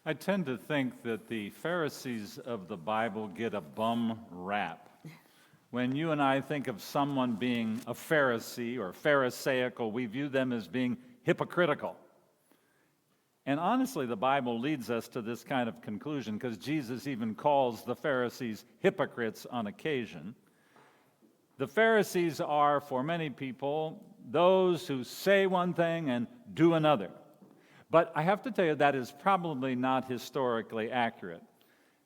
I tend to think that the Pharisees of the Bible get a bum rap. When you and I think of someone being a Pharisee or Pharisaical, we view them as being hypocritical. And honestly, the Bible leads us to this kind of conclusion because Jesus even calls the Pharisees hypocrites on occasion. The Pharisees are, for many people, those who say one thing and do another. But I have to tell you, that is probably not historically accurate.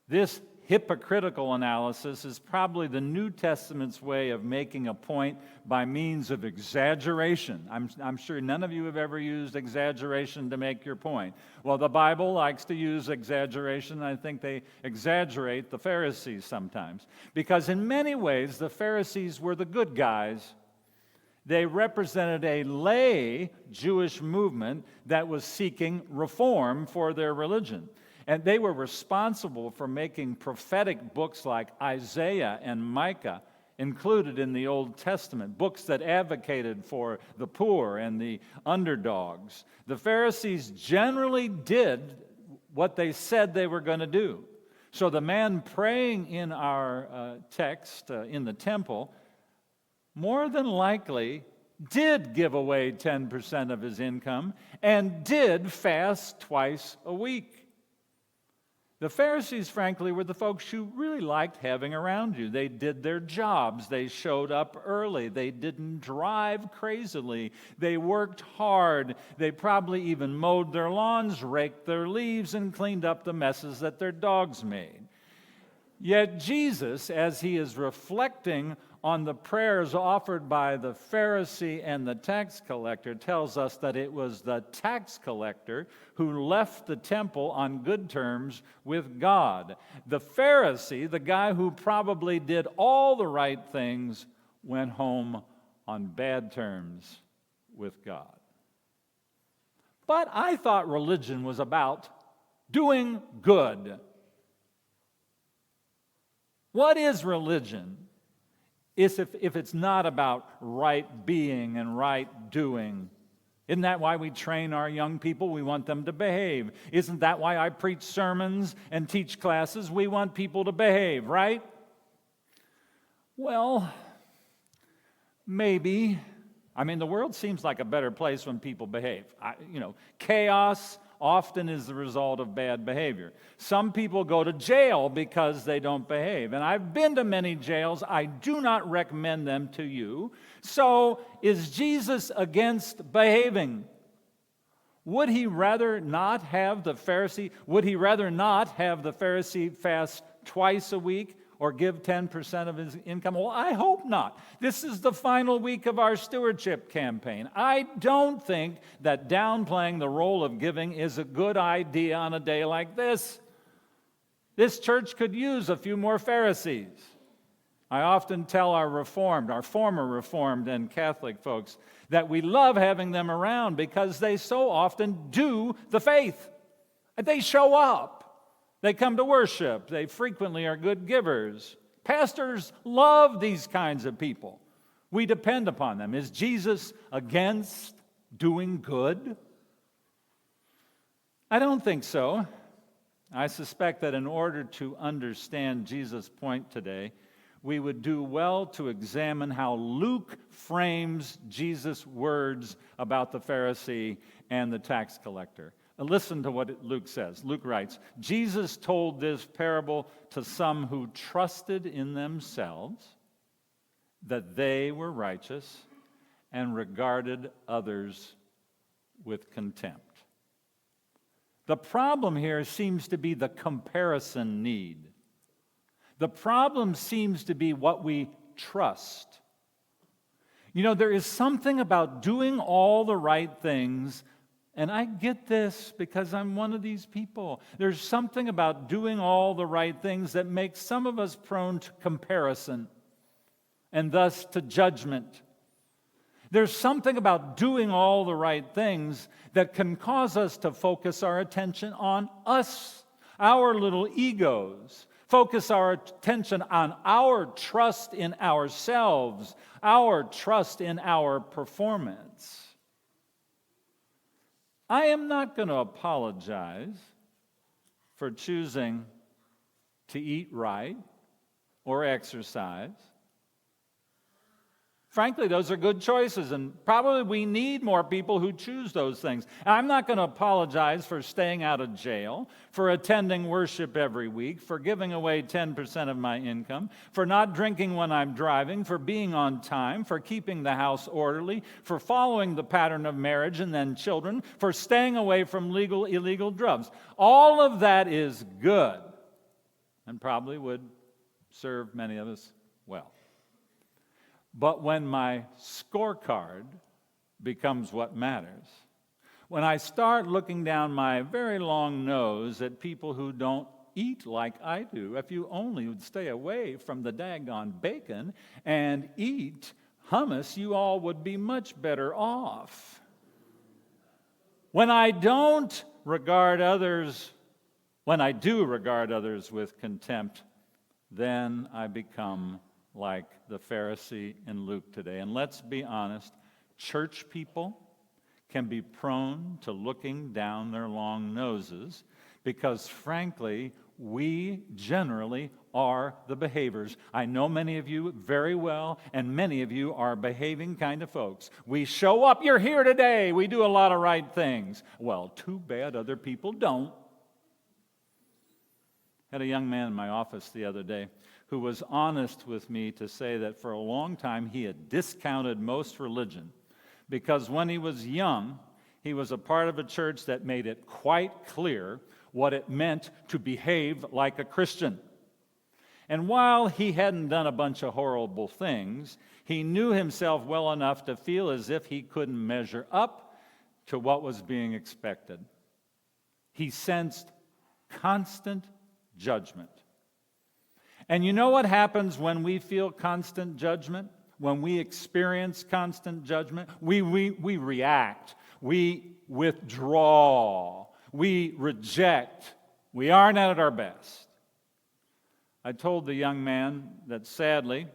This hypocritical analysis is probably the New Testament's way of making a point by means of exaggeration. I'm sure none of you have ever used exaggeration to make your point. Well, the Bible likes to use exaggeration. I think they exaggerate the Pharisees sometimes. Because in many ways, the Pharisees were the good guys. They represented a lay Jewish movement that was seeking reform for their religion. And they were responsible for making prophetic books like Isaiah and Micah included in the Old Testament, books that advocated for the poor and the underdogs. The Pharisees generally did what they said they were going to do. So the man praying in our text in the temple more than likely did give away 10% of his income and did fast twice a week. The Pharisees, frankly, were the folks you really liked having around you. They did their jobs. They showed up early. They didn't drive crazily. They worked hard. They probably even mowed their lawns, raked their leaves, and cleaned up the messes that their dogs made. Yet Jesus, as he is reflecting on the prayers offered by the Pharisee and the tax collector, tells us that it was the tax collector who left the temple on good terms with God. The Pharisee, the guy who probably did all the right things, went home on bad terms with God. But I thought religion was about doing good. What is religion? If it's not about right being and right doing. Isn't that why we train our young people? We want them to behave. Isn't that why I preach sermons and teach classes? We want people to behave, right? Well, maybe. I mean, the world seems like a better place when people behave. Chaos often is the result of bad behavior. Some people go to jail because they don't behave. And I've been to many jails. I do not recommend them to you. So, is Jesus against behaving? Would he rather not have the Pharisee fast twice a week or give 10% of his income? Well, I hope not. This is the final week of our stewardship campaign. I don't think that downplaying the role of giving is a good idea on a day like this. This church could use a few more Pharisees. I often tell our former Reformed and Catholic folks that we love having them around because they so often do the faith. They show up. They come to worship. They frequently are good givers. Pastors love these kinds of people. We depend upon them. Is Jesus against doing good? I don't think so. I suspect that in order to understand Jesus' point today, we would do well to examine how Luke frames Jesus' words about the Pharisee and the tax collector. Listen to what Luke says. Luke writes, Jesus told this parable to some who trusted in themselves that they were righteous and regarded others with contempt. The problem here seems to be the comparison need. The problem seems to be what we trust. There is something about doing all the right things. And I get this because I'm one of these people. There's something about doing all the right things that makes some of us prone to comparison and thus to judgment. There's something about doing all the right things that can cause us to focus our attention on us, our little egos, focus our attention on our trust in ourselves, our trust in our performance. I am not going to apologize for choosing to eat right or exercise. Frankly, those are good choices, and probably we need more people who choose those things. I'm not going to apologize for staying out of jail, for attending worship every week, for giving away 10% of my income, for not drinking when I'm driving, for being on time, for keeping the house orderly, for following the pattern of marriage and then children, for staying away from illegal drugs. All of that is good and probably would serve many of us well. But when my scorecard becomes what matters, when I start looking down my very long nose at people who don't eat like I do, if you only would stay away from the daggone bacon and eat hummus, you all would be much better off. When I do regard others with contempt, then I become like the Pharisee in Luke today. And let's be honest, church people can be prone to looking down their long noses because, frankly, we generally are the behavers. I know many of you very well, and many of you are behaving kind of folks. We show up, you're here today, we do a lot of right things. Well, too bad other people don't. I had a young man in my office the other day who was honest with me to say that for a long time he had discounted most religion because when he was young, he was a part of a church that made it quite clear what it meant to behave like a Christian. And while he hadn't done a bunch of horrible things, he knew himself well enough to feel as if he couldn't measure up to what was being expected. He sensed constant judgment. And you know what happens when we feel constant judgment? When we experience constant judgment? We react. We withdraw. We reject. We aren't at our best. I told the young man that sadly,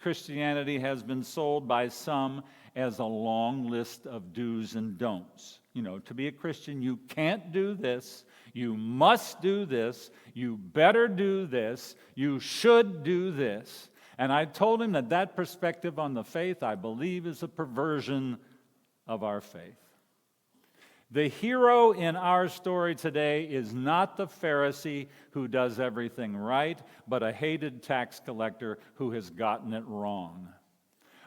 Christianity has been sold by some as a long list of do's and don'ts. You know, to be a Christian, you can't do this, you must do this, you better do this, you should do this. And I told him that perspective on the faith, I believe, is a perversion of our faith. The hero in our story today is not the Pharisee who does everything right, but a hated tax collector who has gotten it wrong.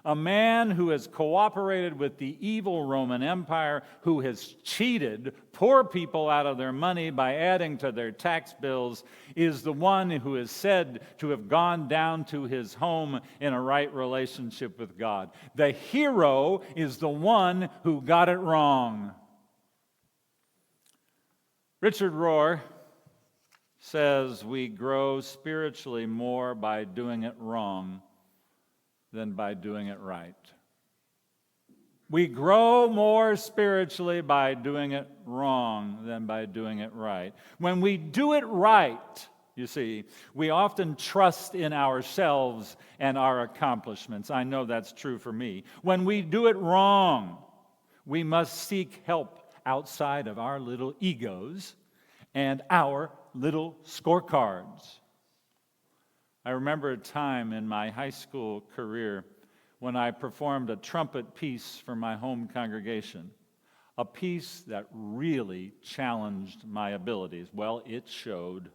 A man who has cooperated with the evil Roman Empire, who has cheated poor people out of their money by adding to their tax bills, is the one who is said to have gone down to his home in a right relationship with God. The hero is the one who got it wrong. Richard Rohr says we grow spiritually more by doing it wrong than by doing it right. We grow more spiritually by doing it wrong than by doing it right. When we do it right, you see, we often trust in ourselves and our accomplishments. I know that's true for me. When we do it wrong, we must seek help outside of our little egos and our little scorecards. I remember a time in my high school career when I performed a trumpet piece for my home congregation, a piece that really challenged my abilities. Well, it showed.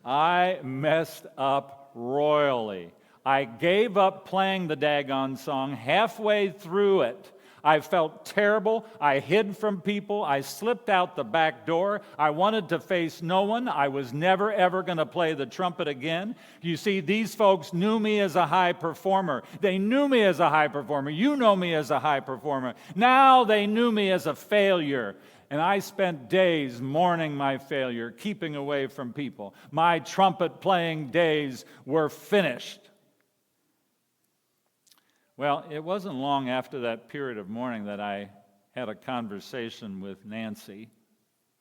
I messed up royally. I gave up playing the daggone song halfway through it. I felt terrible. I hid from people. I slipped out the back door. I wanted to face no one. I was never, ever going to play the trumpet again. You see, these folks knew me as a high performer. They knew me as a high performer. You know me as a high performer. Now they knew me as a failure. And I spent days mourning my failure, keeping away from people. My trumpet playing days were finished. Well, it wasn't long after that period of mourning that I had a conversation with Nancy,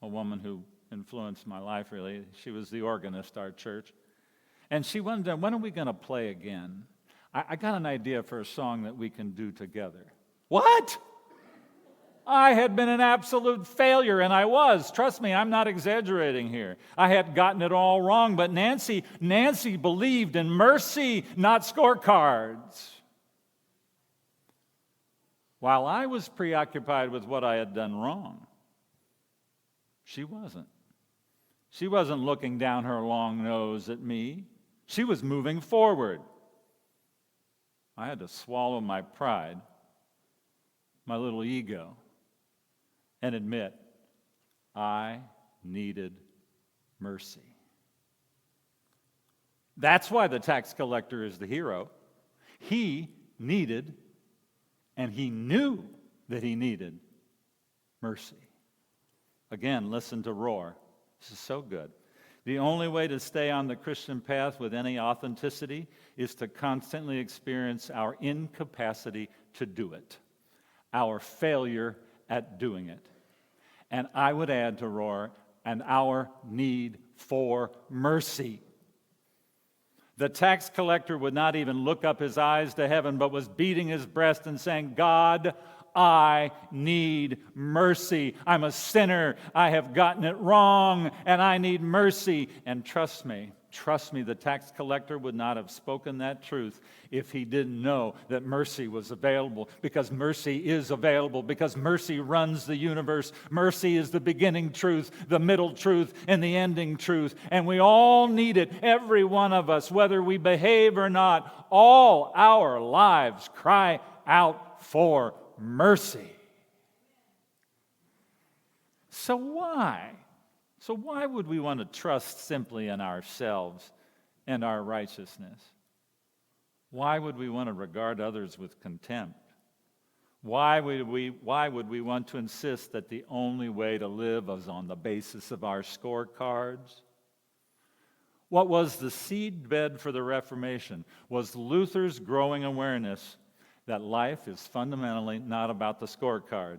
a woman who influenced my life, really. She was the organist at our church. And she wondered, when are we going to play again? I got an idea for a song that we can do together. What? I had been an absolute failure, and I was. Trust me, I'm not exaggerating here. I had gotten it all wrong, but Nancy believed in mercy, not scorecards. While I was preoccupied with what I had done wrong, she wasn't. She wasn't looking down her long nose at me. She was moving forward. I had to swallow my pride, my little ego, and admit I needed mercy. That's why the tax collector is the hero. He needed, and he knew that he needed mercy. Again, listen to Rohr. This is so good. The only way to stay on the Christian path with any authenticity is to constantly experience our incapacity to do it, our failure at doing it. And I would add to Rohr, and our need for mercy. The tax collector would not even look up his eyes to heaven, but was beating his breast and saying, God, I need mercy. I'm a sinner. I have gotten it wrong, and I need mercy. And trust me, the tax collector would not have spoken that truth if he didn't know that mercy was available, because mercy is available, because mercy runs the universe. Mercy is the beginning truth, the middle truth, and the ending truth. And we all need it, every one of us, whether we behave or not. All our lives cry out for mercy. So why would we want to trust simply in ourselves and our righteousness? Why would we want to regard others with contempt? Why would we want to insist that the only way to live is on the basis of our scorecards? What was the seedbed for the Reformation was Luther's growing awareness that life is fundamentally not about the scorecard,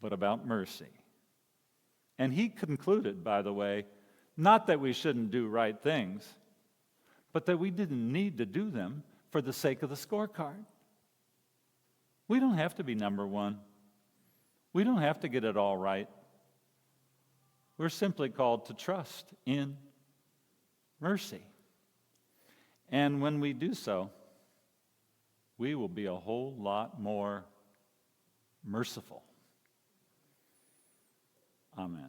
but about mercy. And he concluded, by the way, not that we shouldn't do right things, but that we didn't need to do them for the sake of the scorecard. We don't have to be number one. We don't have to get it all right. We're simply called to trust in mercy. And when we do so, we will be a whole lot more merciful. Amen.